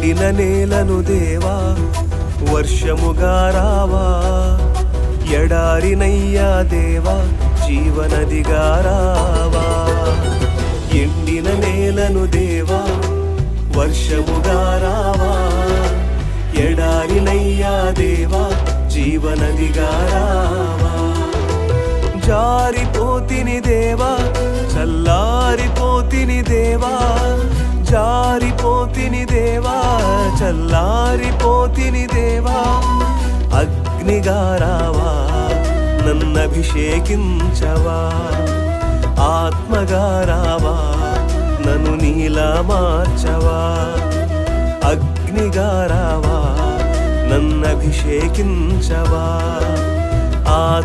ఎండిన నేలను దేవా వర్షముగా రావా, ఎడారినయ్యా దేవా జీవనదిగా రావా. ఎండిన నేలను దేవా వర్షముగా రావా, ఎడారినయ్యా దేవా జీవనదిగా రావా. జారిపోతిని దేవా చల్లారిపోతిని దేవా, జారిపోతిని దేవా చల్లారిపోతిని దేవా. అగ్నిగా రావా నన్నభిషేకించవా, ఆత్మగా రావా నన్ను నీలా మార్చవా. అగ్నిగా రావా నన్నభిషేకించవా,